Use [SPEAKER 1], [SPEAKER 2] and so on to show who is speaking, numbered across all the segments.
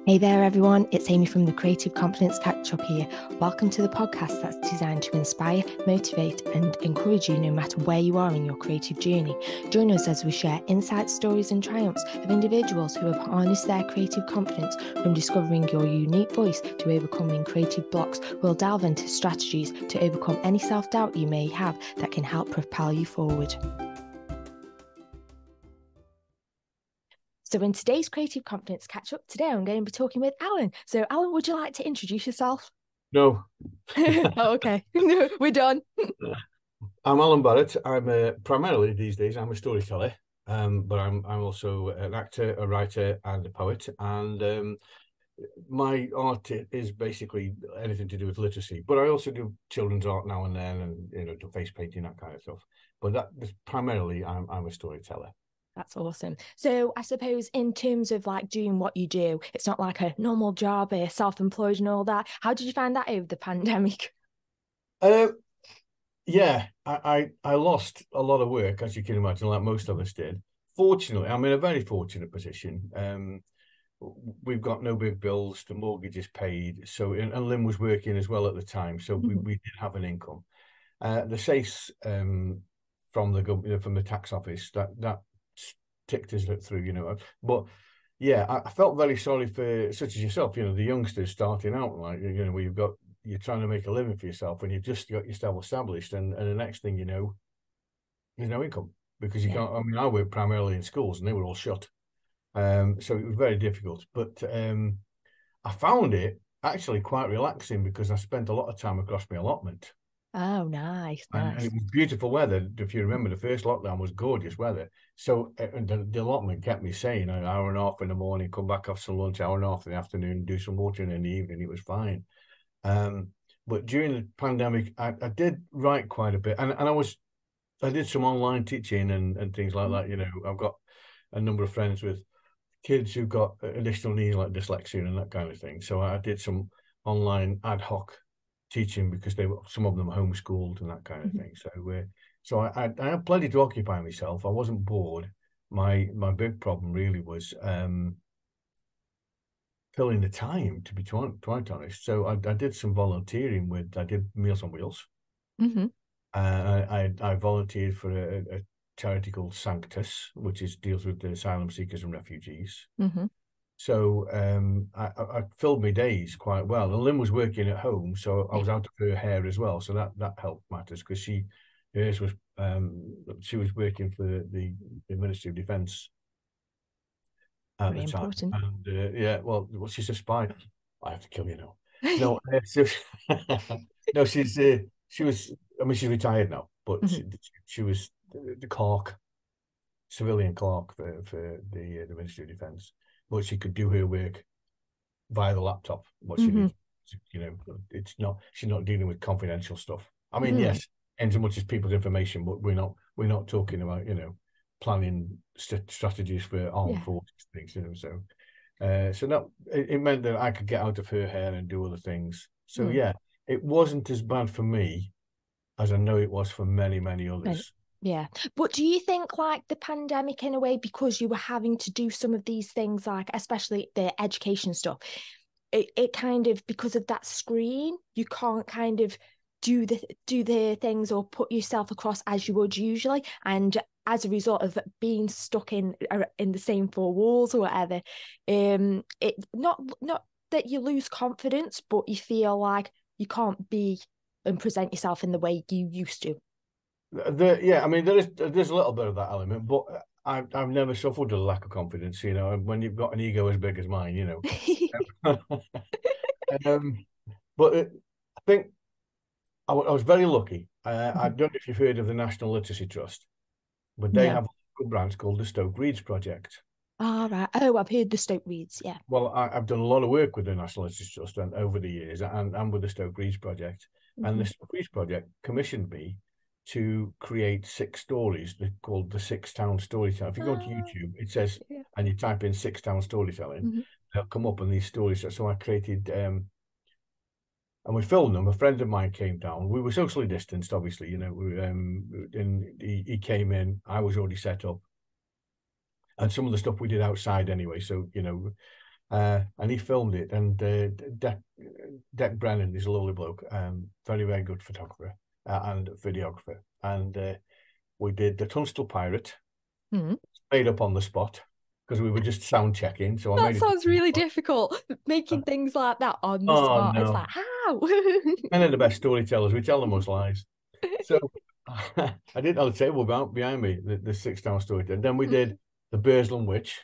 [SPEAKER 1] Hey there, everyone. It's Amy from the Creative Confidence Catch Up here. Welcome to the podcast that's designed to inspire, motivate, and encourage you no matter where you are in your creative journey. Join us as we share insights, stories, and triumphs of individuals who have harnessed their creative confidence from discovering your unique voice to overcoming creative blocks. We'll delve into strategies to overcome any self-doubt you may have that can help propel you forward. So in today's Creative Confidence Catch-Up, today I'm going to be talking with Alan. So Alan, would you like to introduce yourself?
[SPEAKER 2] No.
[SPEAKER 1] Oh, okay. We're done.
[SPEAKER 2] I'm Alan Barrett. I'm primarily these days I'm a storyteller, but I'm also an actor, a writer, and a poet. And my art is basically anything to do with literacy. But I also do children's art now and then, and do face painting, that kind of stuff. But primarily I'm a storyteller.
[SPEAKER 1] That's awesome. So I suppose in terms of like doing what you do, it's not like a normal job, self-employed and all that. How did you find that over the pandemic?
[SPEAKER 2] Yeah, I lost a lot of work, as you can imagine, like most of us did. Fortunately, I'm in a very fortunate position. We've got no big bills, the mortgage is paid. So, and Lynn was working as well at the time, so we did have an income. The SACE from the government, from the tax office, that ticked us through. But yeah, I felt very sorry for such as yourself, the youngsters starting out, like, where you're trying to make a living for yourself and you've just got yourself established, and the next thing you know, there's no income because you can't. I mean, I worked primarily in schools and they were all shut. So it was very difficult. But I found it actually quite relaxing because I spent a lot of time across my allotment.
[SPEAKER 1] Oh, nice.
[SPEAKER 2] And it was beautiful weather. If you remember, the first lockdown was gorgeous weather. So the allotment kept me sane. An hour and a half in the morning, come back off some lunch, hour and a half in the afternoon, do some watering in the evening. It was fine. But during the pandemic, I did write quite a bit, and I did some online teaching and things like that. I've got a number of friends with kids who've got additional needs like dyslexia and that kind of thing. So I did some online ad hoc teaching because some of them homeschooled and that kind of thing. So I had plenty to occupy myself. I wasn't bored. My big problem really was filling the time, to be quite honest. So I did some volunteering I did Meals on Wheels. I volunteered for a charity called Sanctus, which deals with the asylum seekers and refugees. So I filled my days quite well. And Lynn was working at home, so I was out of her hair as well. So that helped matters because she was working for the Ministry of Defence at
[SPEAKER 1] Very
[SPEAKER 2] the time.
[SPEAKER 1] important.
[SPEAKER 2] And she's a spy. I have to kill you now. No, no, she was. I mean, she's retired now, but she was the clerk, civilian clerk for the Ministry of Defence. But she could do her work via the laptop. What she needs, she's not dealing with confidential stuff. I mean, yes, in as much as people's information, but we're not talking about planning strategies for armed forces things. So that it meant that I could get out of her hair and do other things. So yeah, it wasn't as bad for me as I know it was for many, many others.
[SPEAKER 1] Yeah. But do you think like the pandemic in a way, because you were having to do some of these things, like especially the education stuff, it kind of, because of that screen, you can't kind of do the things or put yourself across as you would usually, and as a result of being stuck in the same four walls or whatever, it not that you lose confidence, but you feel like you can't be and present yourself in the way you used to.
[SPEAKER 2] I mean, there's a little bit of that element, but I've never suffered a lack of confidence. When you've got an ego as big as mine. But I think I was very lucky. I don't know if you've heard of the National Literacy Trust, but they have a branch called the Stoke Reads Project.
[SPEAKER 1] Oh, right. Oh, I've heard the Stoke Reads, yeah.
[SPEAKER 2] Well, I've done a lot of work with the National Literacy Trust and over the years, and with the Stoke Reads Project. And the Stoke Reads Project commissioned me to create 6 stories called the 6-town storytelling. If you go to YouTube, it says, and you type in 6-town storytelling, they'll come up on these stories. So I created, and we filmed them. A friend of mine came down. We were socially distanced, obviously, and he came in. I was already set up. And some of the stuff we did outside anyway. So, And he filmed it. And Deck Brennan is a lovely bloke, very, very good photographer and videographer. And we did the Tunstall Pirate, made up on the spot because we were just sound checking. So I
[SPEAKER 1] That
[SPEAKER 2] made it.
[SPEAKER 1] sounds really difficult. Making things like that on the
[SPEAKER 2] Oh
[SPEAKER 1] spot. It's
[SPEAKER 2] no.
[SPEAKER 1] like, how?
[SPEAKER 2] Men are the best storytellers. We tell the most lies. So I didn't have the table behind me, the 6 town story. And then we did the Bursland Witch,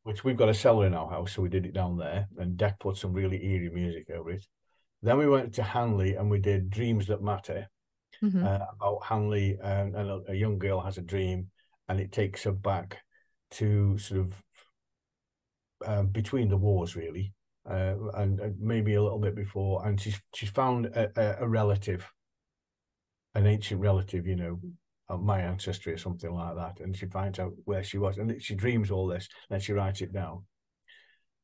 [SPEAKER 2] which we've got a cellar in our house. So we did it down there. And Deck put some really eerie music over it. Then we went to Hanley and we did Dreams That Matter, about Hanley, and a young girl has a dream and it takes her back to sort of between the wars, really. And maybe a little bit before, and she's found a relative, an ancient relative, you know, of my ancestry or something like that, and she finds out where she was, and she dreams all this, and she writes it down.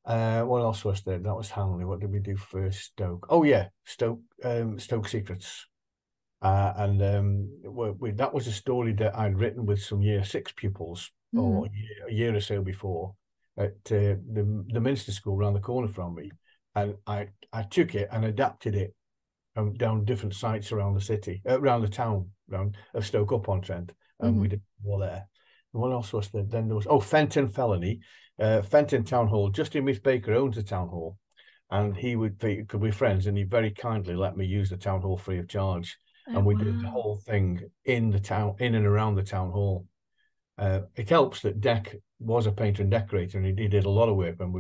[SPEAKER 2] What else was there? That was Hanley. What did we do first? Stoke. Oh yeah, Stoke Secrets. And that was a story that I'd written with some year 6 pupils, or a year or so before, at the Minster School around the corner from me, and I took it and adapted it down different sites around the city, around the town, around of Stoke-upon-Trent, and we did all there. And what else was there? Then there was Fenton Felony, Fenton Town Hall. Justin Myth Baker owns the town hall, and he could be friends, and he very kindly let me use the town hall free of charge. And we did the whole thing in the town, in and around the town hall. It helps that Deck was a painter and decorator, and he did a lot of work when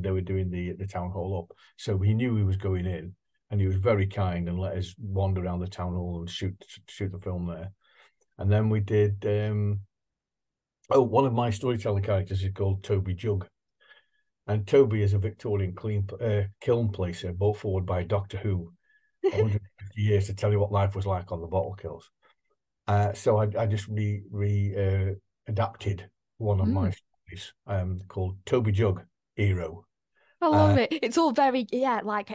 [SPEAKER 2] they were doing the town hall up. So he knew he was going in, and he was very kind and let us wander around the town hall and shoot the film there. And then we did. One of my storytelling characters is called Toby Jug, and Toby is a Victorian kiln placer brought forward by Doctor Who 150 years to tell you what life was like on the bottle kilns. So I just adapted one of my stories, called Toby Jug Hero.
[SPEAKER 1] I love it. It's all very, like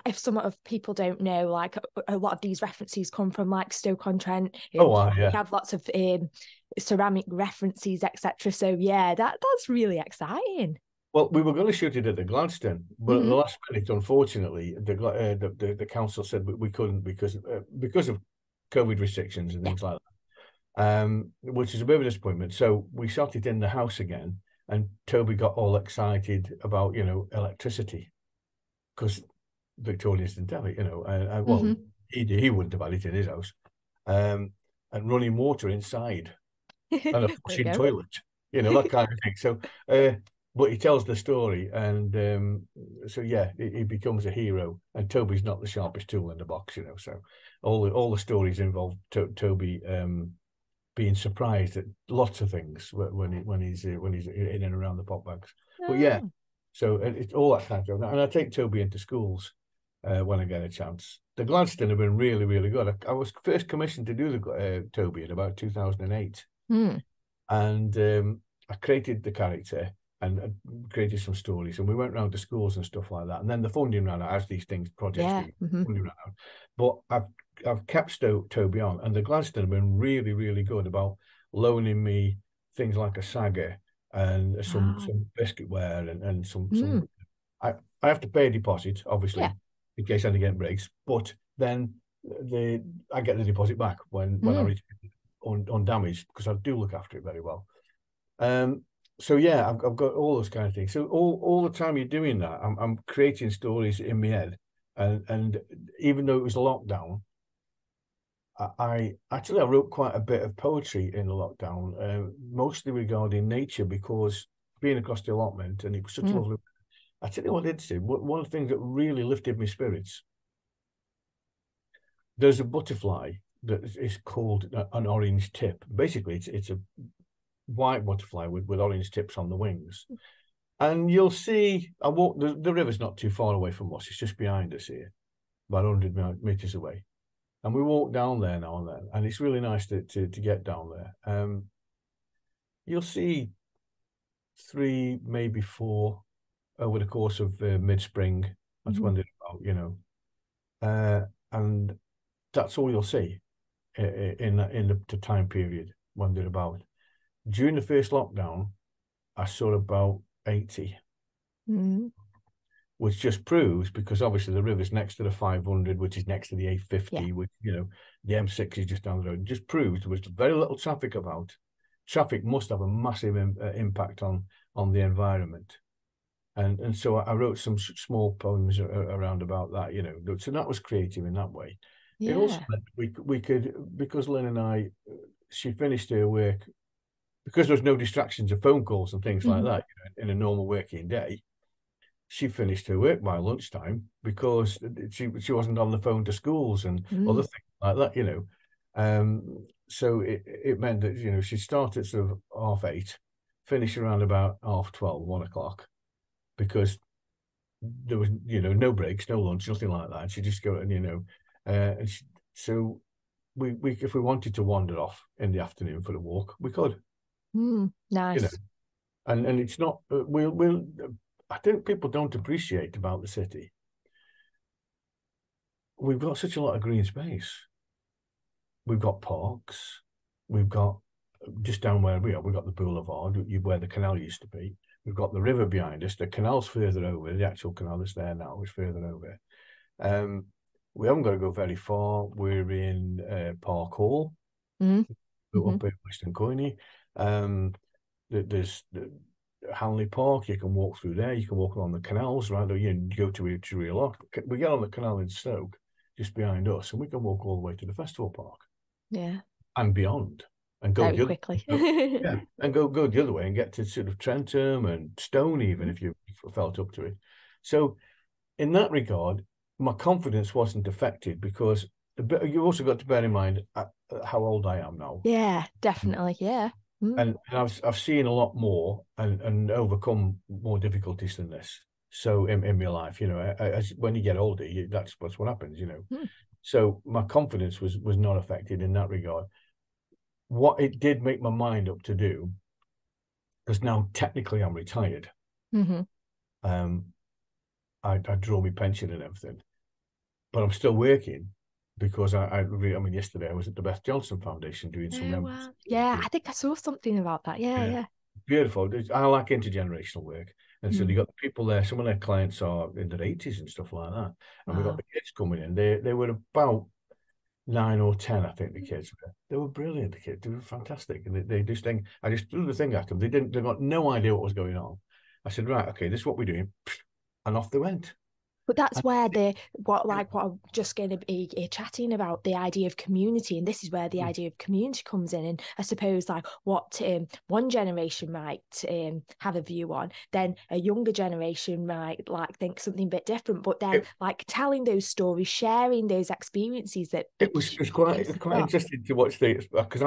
[SPEAKER 1] if some of people don't know, like a lot of these references come from like Stoke-on-Trent.
[SPEAKER 2] Yeah.
[SPEAKER 1] We have lots of ceramic references, etc. So yeah, that's really exciting.
[SPEAKER 2] Well, we were going to shoot it at the Gladstone, but at the last minute, unfortunately, the council said we couldn't because of COVID restrictions and things like that, which is a bit of a disappointment. So we shot it in the house again, and Toby got all excited about, you know, electricity, because Victorians didn't have it, you know, and well, he wouldn't have had it in his house, and running water inside and a flushing toilet, you know, that kind of thing. So, but he tells the story, and so yeah, he becomes a hero. And Toby's not the sharpest tool in the box, you know. So all the stories involve Toby being surprised at lots of things when he's in and around the pot bags. But yeah, so it's all that kind of stuff. And I take Toby into schools when I get a chance. The Gladstone have been really, really good. I was first commissioned to do the Toby in about 2008, and I created the character and created some stories, and we went around to schools and stuff like that. And then the funding ran out, as these projects do. Funding ran out. But I've kept Toby on, and the Gladstone have been really, really good about loaning me things like a Saga and some biscuitware and some. I have to pay a deposit, obviously, in case anything breaks, but then I get the deposit back when I reach undamaged, because I do look after it very well. So yeah, I've got all those kind of things. So all the time you're doing that, I'm creating stories in my head, and even though it was a lockdown, I wrote quite a bit of poetry in the lockdown, mostly regarding nature, because being across the allotment, and it was such a lovely. I tell you what it did. One of the things that really lifted my spirits. There's a butterfly that is called an orange tip. Basically, it's a white butterfly with orange tips on the wings, and you'll see. I walk the river's not too far away from us. It's just behind us here, about 100 meters away, and we walk down there now and then, and it's really nice to get down there. You'll see 3, maybe 4 over the course of mid-spring. That's when they're about, you know, and that's all you'll see in the time period when they're about. During the first lockdown, I saw about 80,
[SPEAKER 1] Mm.
[SPEAKER 2] which just proves, because obviously the river's next to the 500, which is next to the
[SPEAKER 1] Yeah.
[SPEAKER 2] A50, which, the M6 is just down the road. It just proves there was very little traffic about. Traffic must have a massive impact on the environment. And so I wrote some small poems around about that, So that was creative in that way. It also
[SPEAKER 1] Yeah.
[SPEAKER 2] meant we could, because Lynn and I, she finished her work, because there was no distractions of phone calls and things like
[SPEAKER 1] Mhm.
[SPEAKER 2] that, in a normal working day. She finished her work by lunchtime because she wasn't on the phone to schools and other
[SPEAKER 1] Mm.
[SPEAKER 2] things like that. So it meant that, she started sort of 8:30, finish around about 12:30, 1 o'clock, because there was, no breaks, no lunch, nothing like that. She just go and so we if we wanted to wander off in the afternoon for a walk, we could, you know,
[SPEAKER 1] Nice.
[SPEAKER 2] and it's not, we'll I think people don't appreciate about the city. We've got such a lot of green space. We've got parks. We've got, just down where we are, we've got the boulevard, where the canal used to be. We've got the river behind us. The canal's further over. The actual canal that's there now is further over. We haven't got to go very far. We're in Park Hall,
[SPEAKER 1] Mm. Hmm.
[SPEAKER 2] up at Western Coyne. There's Hanley Park. You can walk through there. You can walk along the canals, right? Or you go to Illyria Loch. We get on the canal in Stoke, just behind us, and we can walk all the way to the festival park
[SPEAKER 1] Yeah.
[SPEAKER 2] and beyond, and go
[SPEAKER 1] Very
[SPEAKER 2] the other,
[SPEAKER 1] quickly.
[SPEAKER 2] yeah, and go the other way and get to sort of Trentham and Stone, even
[SPEAKER 1] Mhm.
[SPEAKER 2] if you felt up to it. So in that regard, my confidence wasn't affected, because you've also got to bear in mind how old I am now.
[SPEAKER 1] Yeah, definitely. Yeah. Mm.
[SPEAKER 2] And I've seen a lot more and overcome more difficulties than this. So in my life, as when you get older, that's what happens.
[SPEAKER 1] Mm.
[SPEAKER 2] So my confidence was not affected in that regard. What it did make my mind up to do, because now technically I'm retired,
[SPEAKER 1] Hmm.
[SPEAKER 2] um, I draw my pension and everything, but I'm still working, because I mean, yesterday I was at the Beth Johnson Foundation doing some
[SPEAKER 1] Oh,
[SPEAKER 2] remembrance
[SPEAKER 1] wow.
[SPEAKER 2] work.
[SPEAKER 1] Yeah, I think I saw something about that. Yeah,
[SPEAKER 2] Yeah,
[SPEAKER 1] yeah.
[SPEAKER 2] beautiful. I like intergenerational work, and so
[SPEAKER 1] Mm.
[SPEAKER 2] they got the people there. Some of their clients are in their 80s and stuff like that, and we got
[SPEAKER 1] Wow.
[SPEAKER 2] the kids coming in. They were about 9 or 10, I think. The kids were. They were brilliant. The kids, they were fantastic, and they just think, I just threw the thing at them. They got no idea what was going on. I said, right, okay, this is what we're doing, and off they went.
[SPEAKER 1] But that's
[SPEAKER 2] And,
[SPEAKER 1] where what I'm just going to be chatting about, the idea of community, and this is where the idea of community comes in. And I suppose like what one generation might have a view on, then a younger generation might like think something a bit different. But then
[SPEAKER 2] it,
[SPEAKER 1] like telling those stories, sharing those experiences that
[SPEAKER 2] it was it's quite
[SPEAKER 1] kids
[SPEAKER 2] it's
[SPEAKER 1] have
[SPEAKER 2] quite
[SPEAKER 1] got.
[SPEAKER 2] interesting to watch because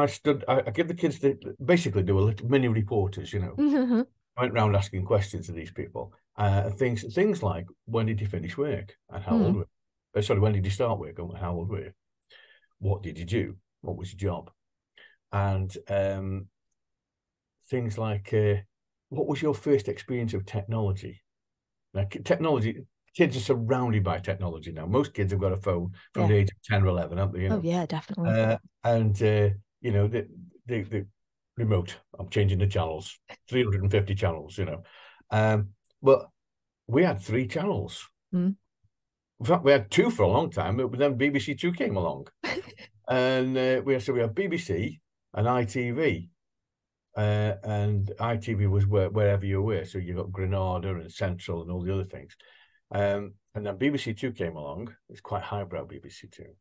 [SPEAKER 2] I give the kids basically do a little mini reporters.
[SPEAKER 1] Mm-hmm.
[SPEAKER 2] I went around asking questions to these people. Things like, when did you finish work and how old
[SPEAKER 1] Mm.
[SPEAKER 2] were you? Sorry, when did you start work and how old were you? What did you do? What was your job? And things like, what was your first experience of technology? Now, kids are surrounded by technology now. Most kids have got a phone from
[SPEAKER 1] Yeah.
[SPEAKER 2] the age of 10 or 11, haven't they?
[SPEAKER 1] Oh yeah, definitely.
[SPEAKER 2] And the remote. I'm changing the channels, 350 channels. Um, but we had 3 channels.
[SPEAKER 1] Mm.
[SPEAKER 2] In fact, we had 2 for a long time, but then BBC Two came along, and we had BBC and ITV, and ITV was wherever you were. So you got Granada and Central and all the other things, and then BBC Two came along. It's quite highbrow BBC Two.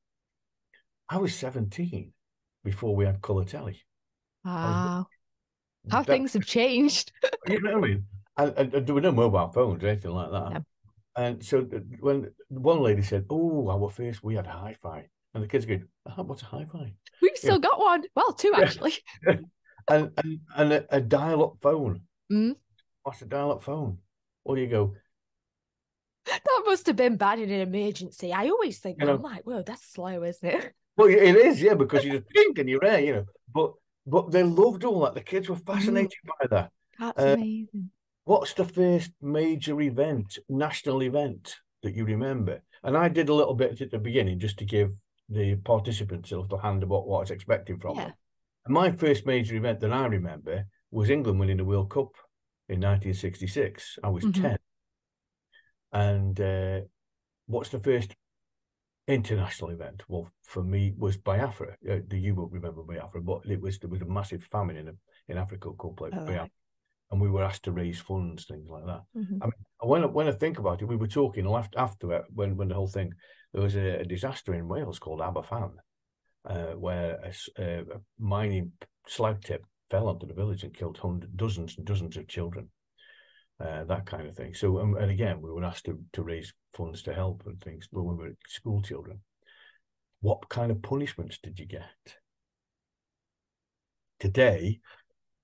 [SPEAKER 2] I was 17 before we had colour telly. I was
[SPEAKER 1] Wow. How
[SPEAKER 2] that
[SPEAKER 1] things have changed.
[SPEAKER 2] You know what I mean? And there were no mobile phones or anything like that.
[SPEAKER 1] Yeah.
[SPEAKER 2] And so when one lady said, "Oh, our first we had hi-fi," and the kids go, "What's a hi-fi?"
[SPEAKER 1] We've
[SPEAKER 2] You know,
[SPEAKER 1] still got one. Well, two
[SPEAKER 2] yeah,
[SPEAKER 1] actually.
[SPEAKER 2] and a dial-up phone.
[SPEAKER 1] Mm.
[SPEAKER 2] What's a dial-up phone? Or you go,
[SPEAKER 1] That must have been bad in an emergency. I always think
[SPEAKER 2] you
[SPEAKER 1] that. I'm
[SPEAKER 2] know,
[SPEAKER 1] like, whoa, that's slow, isn't it?
[SPEAKER 2] well, it is, yeah, because you just think and you're there. But they loved all that. The kids were
[SPEAKER 1] Mm,
[SPEAKER 2] fascinated by that.
[SPEAKER 1] that's
[SPEAKER 2] Uh,
[SPEAKER 1] amazing.
[SPEAKER 2] what's the first major event, national event that you remember? And I did a little bit at the beginning just to give the participants a little hand about what I was expecting from
[SPEAKER 1] Yeah.
[SPEAKER 2] them. And my first major event that I remember was England winning the World Cup in 1966. I was
[SPEAKER 1] Hmm.
[SPEAKER 2] 10. And what's the first international event? Well, for me, was Biafra. You won't remember Biafra, but there was a massive famine in Africa called Biafra,
[SPEAKER 1] right.
[SPEAKER 2] and we were asked to raise funds, things like that.
[SPEAKER 1] Mm-hmm.
[SPEAKER 2] I mean, when I think about it, we were talking after it, when the whole thing, there was a disaster in Wales called Aberfan, where a mining slag tip fell onto the village and killed dozens and dozens of children. That kind of thing. So, and again, we were asked to raise funds to help and things when we were school children. What kind of punishments did you get? Today,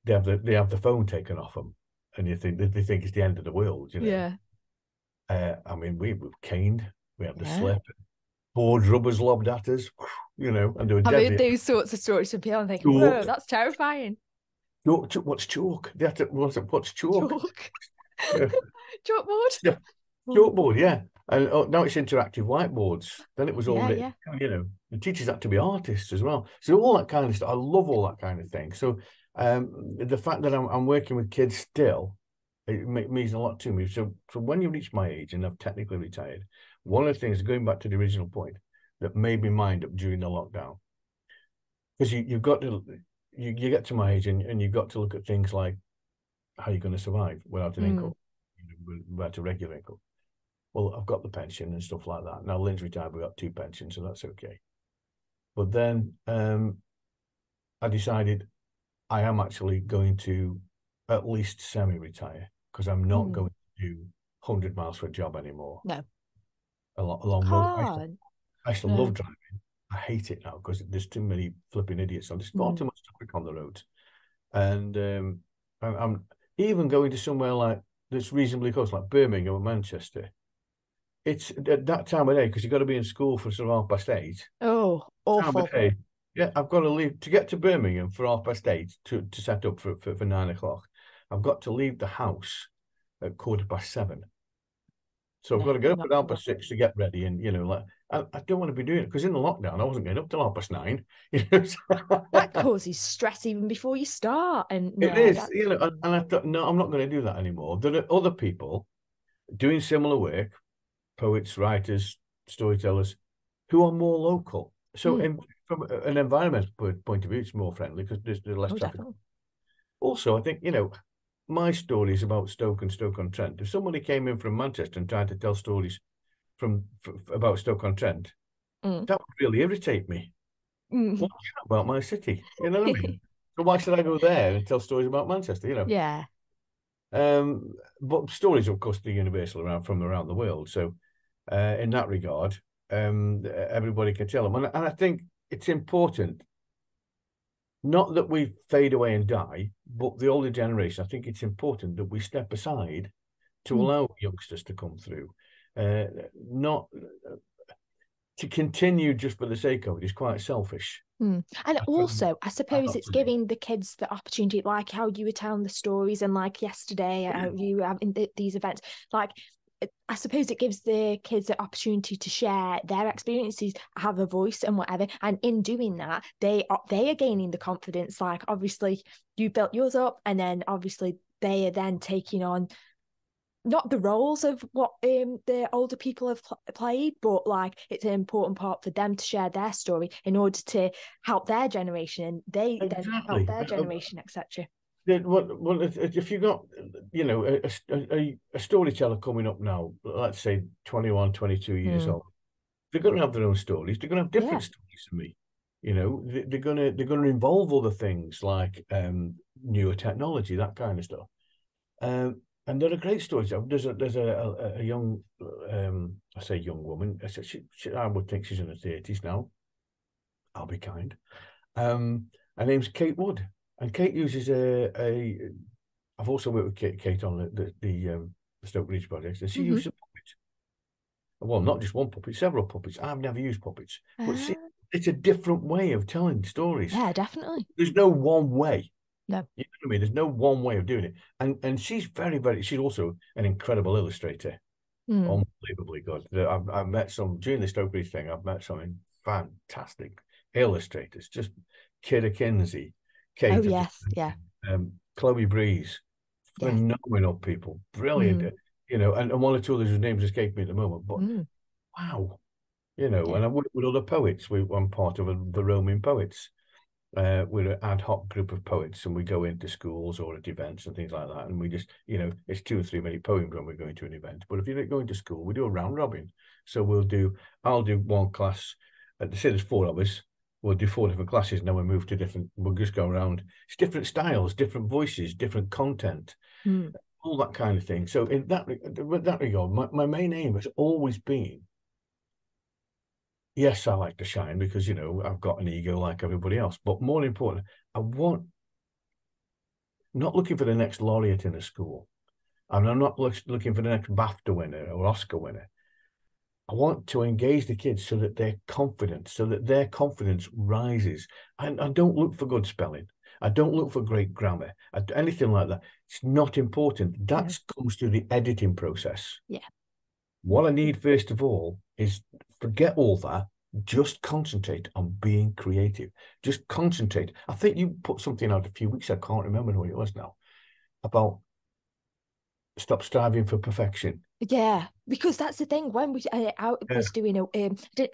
[SPEAKER 2] they have the phone taken off them, and they think it's the end of the world.
[SPEAKER 1] Yeah.
[SPEAKER 2] I mean, we were caned, we had the
[SPEAKER 1] Yeah.
[SPEAKER 2] slip, board rubbers lobbed at us, and they were
[SPEAKER 1] I
[SPEAKER 2] deadly.
[SPEAKER 1] mean, those sorts of stories from people, I'm thinking, whoa, that's terrifying.
[SPEAKER 2] What's chalk? What's chalk?
[SPEAKER 1] Chalk.
[SPEAKER 2] Yeah.
[SPEAKER 1] Chalkboard.
[SPEAKER 2] Yeah. Chalkboard, yeah. And now it's interactive whiteboards. Then it was all
[SPEAKER 1] Yeah,
[SPEAKER 2] written,
[SPEAKER 1] yeah.
[SPEAKER 2] the teachers had to be artists as well. So all that kind of stuff. I love all that kind of thing. So the fact that I'm working with kids still, it means a lot to me. So when you reach my age and I've technically retired, one of the things, going back to the original point, that made me mind up during the lockdown, because you've got to, you get to my age and you've got to look at things like how you're going to survive without an income, without a regular income. Well, I've got the pension and stuff like that. Now, Lynn's retired, we've got 2 pensions, so that's okay. But then I decided I am actually going to at least semi-retire, because I'm not going to do 100 miles for a job anymore.
[SPEAKER 1] No.
[SPEAKER 2] Along road. I used to love driving. I hate it now because there's too many flipping idiots. There's far too much traffic on the roads. And I'm even going to somewhere like that's reasonably close, like Birmingham or Manchester. It's at that time of day, because you've got to be in school for sort of 8:30.
[SPEAKER 1] Oh, awful.
[SPEAKER 2] Day, yeah, I've got to leave to get to Birmingham for 8:30 to set up for 9 o'clock. I've got to leave the house at 7:15. So I've got to get up at 6:30 to get ready, and I don't want to be doing it, because in the lockdown I wasn't getting up till 9:30.
[SPEAKER 1] That causes stress even before you start, and
[SPEAKER 2] it is, and I thought, no, I'm not going to do that anymore. There are other people doing similar work, poets, writers, storytellers, who are more local. So from an environmental point of view, it's more friendly because there's less traffic.
[SPEAKER 1] Definitely.
[SPEAKER 2] Also, I think, my stories about Stoke and Stoke-on-Trent, if somebody came in from Manchester and tried to tell stories about Stoke-on-Trent, that would really irritate me. What about my city? You know what I mean? So why should I go there and tell stories about Manchester,
[SPEAKER 1] Yeah.
[SPEAKER 2] But stories, of course, are universal from around the world. So in that regard, everybody can tell them. And I think it's important, not that we fade away and die, but the older generation, I think it's important that we step aside to allow youngsters to come through. Not to continue just for the sake of it is quite selfish.
[SPEAKER 1] And also, I suppose it's giving the kids the opportunity, like how you were telling the stories, and like yesterday, you having these events, like I suppose it gives the kids the opportunity to share their experiences, have a voice and whatever. And in doing that, they are gaining the confidence. Like, obviously, you built yours up, and then obviously they are then taking on not the roles of what the older people have played, but like it's an important part for them to share their story in order to help their generation, and they then help their generation, etc.
[SPEAKER 2] Well, if you've got, a storyteller coming up now, let's say 21, 22 years old, they're going to have their own stories. They're going to have different stories than me. They're going to involve other things like newer technology, that kind of stuff. And there are great stories. There's a young, I say young woman. I would think she's in her 30s now. I'll be kind. Her name's Kate Wood. And Kate uses I've also worked with Kate on the Stoke Bridge project, and she uses a puppet. Well, not just one puppet, several puppets. I've never used puppets, but see, it's a different way of telling stories.
[SPEAKER 1] Yeah, definitely.
[SPEAKER 2] There's no one way.
[SPEAKER 1] No,
[SPEAKER 2] you know what I mean. There's no one way of doing it, and she's very, very. She's also an incredible illustrator, unbelievably good. I've met some during the Stoke Bridge thing. I've met some fantastic illustrators, just Kira Kinsey. Kate,
[SPEAKER 1] yes, yeah.
[SPEAKER 2] Chloe Breeze, phenomenal people, brilliant. and one or two others whose names escape me at the moment. But
[SPEAKER 1] Mm,
[SPEAKER 2] wow,
[SPEAKER 1] yeah.
[SPEAKER 2] and I work with other poets. I'm part of the Roaming Poets. We're an ad hoc group of poets, and we go into schools or at events and things like that. And we just, it's 2 or 3 minute poems when we're going to an event. But if you're not going to school, we do a round robin. So I'll do one class. Say there's 4 of us. We'll do 4 different classes, and then we'll just go around. It's different styles, different voices, different content,
[SPEAKER 1] Mm,
[SPEAKER 2] all that kind of thing. So with that regard, my main aim has always been, yes, I like to shine because, I've got an ego like everybody else. But more important, not looking for the next laureate in a school. And I'm not looking for the next BAFTA winner or Oscar winner. I want to engage the kids so that they're confident, so that their confidence rises. And I don't look for good spelling. I don't look for great grammar, anything like that. It's not important.
[SPEAKER 1] no.
[SPEAKER 2] That comes through the editing process.
[SPEAKER 1] Yeah.
[SPEAKER 2] What I need, first of all, is forget all that. Just concentrate on being creative. Just concentrate. I think you put something out a few weeks. I can't remember what it was now, about stop striving for perfection.
[SPEAKER 1] Yeah, because that's the thing. When I
[SPEAKER 2] Yeah,
[SPEAKER 1] was doing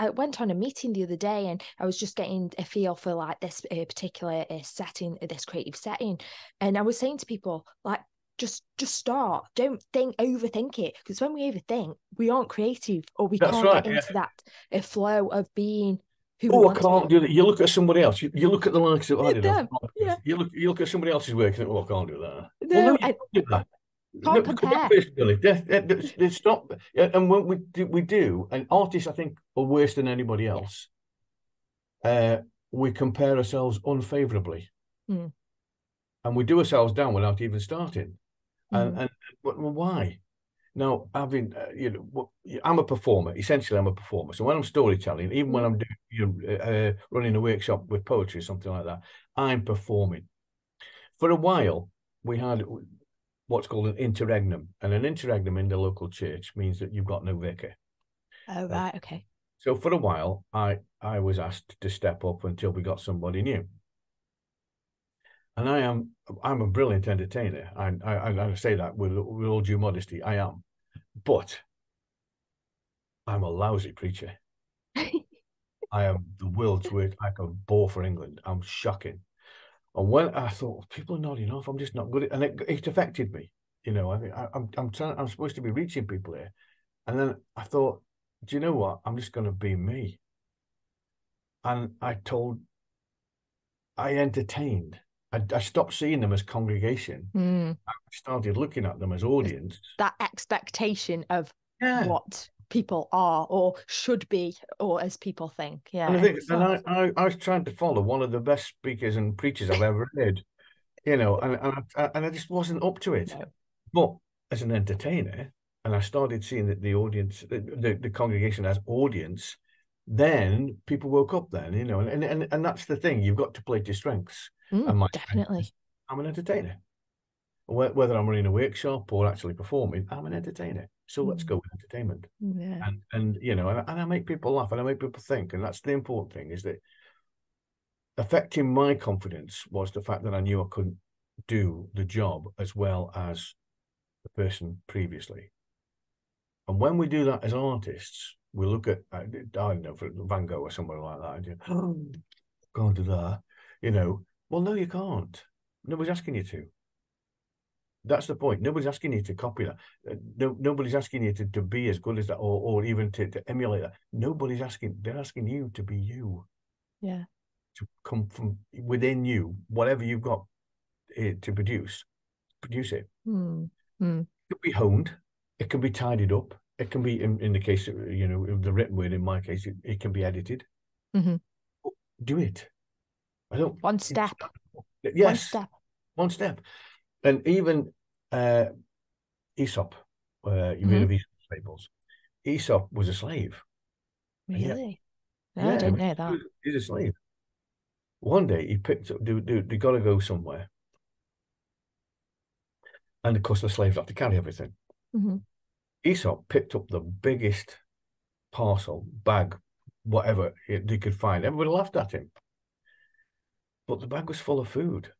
[SPEAKER 1] I went on a meeting the other day, and I was just getting a feel for like this particular setting, this creative setting, and I was saying to people like, just start. Don't overthink it, because when we overthink, we aren't creative, or we
[SPEAKER 2] that's
[SPEAKER 1] can't
[SPEAKER 2] right.
[SPEAKER 1] get
[SPEAKER 2] Yeah.
[SPEAKER 1] into that flow of being who we
[SPEAKER 2] Oh, I
[SPEAKER 1] want to
[SPEAKER 2] can't
[SPEAKER 1] be.
[SPEAKER 2] do that. You look at somebody else. You look at the likes of, I
[SPEAKER 1] Yeah,
[SPEAKER 2] don't know,
[SPEAKER 1] them. Yeah.
[SPEAKER 2] you look at somebody else's work and think, oh, I can't do that. Well, no,
[SPEAKER 1] No,
[SPEAKER 2] you
[SPEAKER 1] I
[SPEAKER 2] can't do that. No,
[SPEAKER 1] can't
[SPEAKER 2] because that
[SPEAKER 1] compare.
[SPEAKER 2] person's done it. They stop. Yeah, and when we do, and artists, I think, are worse than anybody
[SPEAKER 1] Yeah.
[SPEAKER 2] else. Uh, we compare ourselves unfavorably,
[SPEAKER 1] Mm,
[SPEAKER 2] and we do ourselves down without even starting.
[SPEAKER 1] mm,
[SPEAKER 2] And well, why? Now, I'm a performer. Essentially, I'm a performer. So when I'm storytelling, even when
[SPEAKER 1] mm.
[SPEAKER 2] I'm doing, running a workshop with poetry, something like that, I'm performing. For a while, we had what's called an interregnum, and an interregnum in the local church means that you've got no vicar.
[SPEAKER 1] Oh, right. Okay.
[SPEAKER 2] So for a while, I was asked to step up until we got somebody new. And I'm a brilliant entertainer. I say that with all due modesty, I am. But I'm a lousy preacher. I am the world's worst. I can bore for England. I'm shocking. And when I thought people are nodding off, I'm just not good at, and it affected me. I'm supposed to be reaching people here, and then I thought, do you know what? I'm just going to be me. And I entertained. I stopped seeing them as congregation.
[SPEAKER 1] Mm.
[SPEAKER 2] I started looking at them as
[SPEAKER 1] There's
[SPEAKER 2] audience.
[SPEAKER 1] that expectation of
[SPEAKER 2] Yeah.
[SPEAKER 1] what people are or should be, or as people think. Yeah,
[SPEAKER 2] And I
[SPEAKER 1] it
[SPEAKER 2] think,
[SPEAKER 1] makes
[SPEAKER 2] and
[SPEAKER 1] sense.
[SPEAKER 2] I was trying to follow one of the best speakers and preachers I've ever heard, and I just wasn't up to it.
[SPEAKER 1] No.
[SPEAKER 2] But as an entertainer, and I started seeing that the audience, the congregation as audience, then people woke up then, and that's the thing. You've got to play to your strengths. And my strength is
[SPEAKER 1] Definitely.
[SPEAKER 2] I'm an entertainer. Whether I'm running a workshop or actually performing, I'm an entertainer. So let's
[SPEAKER 1] Mm.
[SPEAKER 2] go with entertainment.
[SPEAKER 1] Yeah.
[SPEAKER 2] And I make people laugh and I make people think. And that's the important thing, is that affecting my confidence was the fact that I knew I couldn't do the job as well as the person previously. And when we do that as artists, we look at, I don't know, for Van Gogh or somewhere like that, and you, oh, can't do that. Well, no, you can't. Nobody's asking you to. That's the point. Nobody's asking you to copy that. Nobody's asking you to be as good as that, or even to emulate that. Nobody's asking. They're asking you to be you,
[SPEAKER 1] Yeah.
[SPEAKER 2] to come from within you, whatever you've got to produce it.
[SPEAKER 1] Mm. Mm.
[SPEAKER 2] It can be honed. It can be tidied up. It can be, in the case of, the written word, in my case, it can be edited.
[SPEAKER 1] Hmm.
[SPEAKER 2] Do it. I don't.
[SPEAKER 1] One step. One
[SPEAKER 2] Yes,
[SPEAKER 1] step.
[SPEAKER 2] one step. And even Aesop, you've heard
[SPEAKER 1] Hmm.
[SPEAKER 2] of Aesop fables. Aesop was a slave, and yet,
[SPEAKER 1] Really? No, I
[SPEAKER 2] yeah,
[SPEAKER 1] didn't know that.
[SPEAKER 2] he's a slave. One day he picked up. They got to go somewhere, and of course the slaves have to carry everything.
[SPEAKER 1] Hmm.
[SPEAKER 2] Aesop picked up the biggest parcel, bag, whatever they could find. Everybody laughed at him, but the bag was full of food.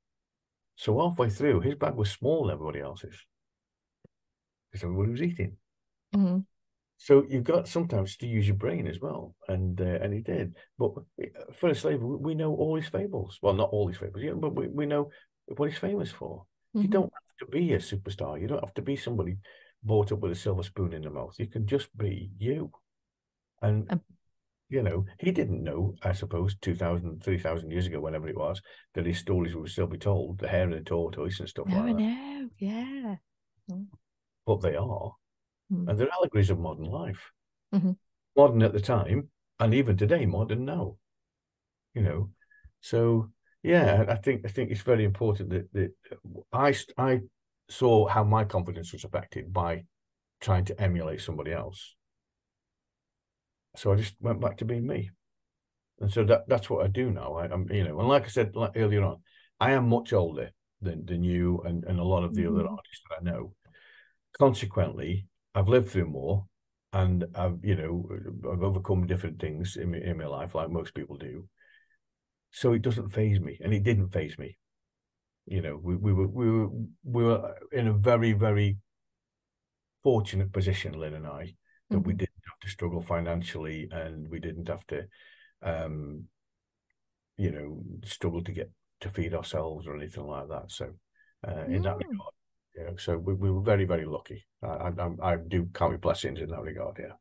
[SPEAKER 2] So halfway through, his bag was smaller than everybody else's, because everybody was eating.
[SPEAKER 1] Mm-hmm.
[SPEAKER 2] So you've got sometimes to use your brain as well, and he did. But for a slave, we know all his fables. Well, not all his fables, yeah, but we know what he's famous for. You don't have to be a superstar. You don't have to be somebody brought up with a silver spoon in the mouth. You can just be you. And you know, he didn't know, I suppose, 2,000, 3,000 years ago, whenever it was, that his stories would still be told, the hare and the tortoise and stuff
[SPEAKER 1] No,
[SPEAKER 2] like
[SPEAKER 1] I
[SPEAKER 2] that.
[SPEAKER 1] know. Yeah.
[SPEAKER 2] But they are,
[SPEAKER 1] Mm-hmm.
[SPEAKER 2] and they're allegories of modern life.
[SPEAKER 1] Mm-hmm.
[SPEAKER 2] Modern at the time, and even today, modern now. You know, so yeah, I think it's very important that I saw how my confidence was affected by trying to emulate somebody else. So I just went back to being me. And so that's what I do now. I'm, you know, and like I said earlier on, I am much older than you and a lot of the other artists that I know. Consequently, I've lived through more, and I've overcome different things in my life, like most people do. So it doesn't faze me, and it didn't faze me. You know, we were in a very, very fortunate position, Lynn and I, that we didn't have to struggle financially, and we didn't have to struggle to feed ourselves or anything like that. So in that regard, so we were very, very lucky. I do count my blessings in that regard. Yeah.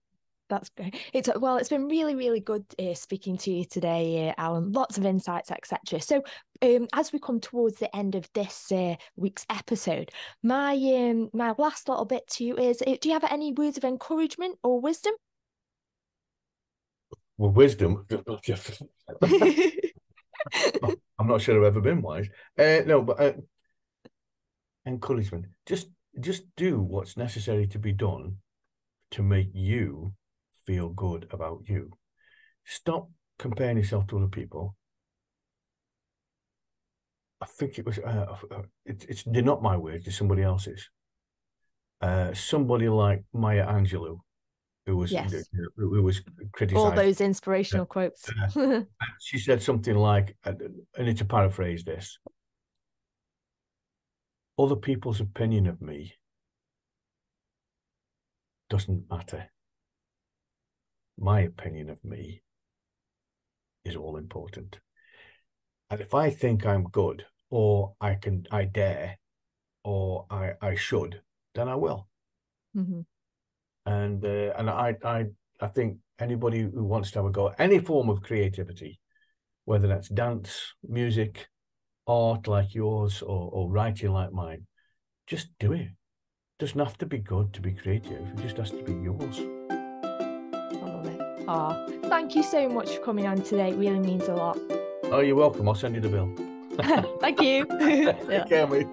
[SPEAKER 1] That's great. It's been really, really good speaking to you today, Alan. Lots of insights, etc. So, as we come towards the end of this week's episode, my last little bit to you is: do you have any words of encouragement or wisdom?
[SPEAKER 2] Well, wisdom. I'm not sure I've ever been wise. No, but encouragement. Just do what's necessary to be done to make you feel good about you. Stop comparing yourself to other people. I think it was they're not my words, they're somebody else's. Somebody like Maya Angelou, who was criticized.
[SPEAKER 1] All those inspirational quotes.
[SPEAKER 2] She said something like, I need to paraphrase this: other people's opinion of me doesn't matter. My opinion of me is all important. And if I think I'm good, or I dare, or I should, then I will. And I think anybody who wants to have a go at any form of creativity, whether that's dance, music, art like yours, or writing like mine, just do it. Doesn't have to be good to be creative. It just has to be yours.
[SPEAKER 1] I love it. Oh, thank you so much for coming on today. It really means a lot.
[SPEAKER 2] Oh, you're welcome. I'll send you the bill.
[SPEAKER 1] Thank you.
[SPEAKER 2] Take care, mate.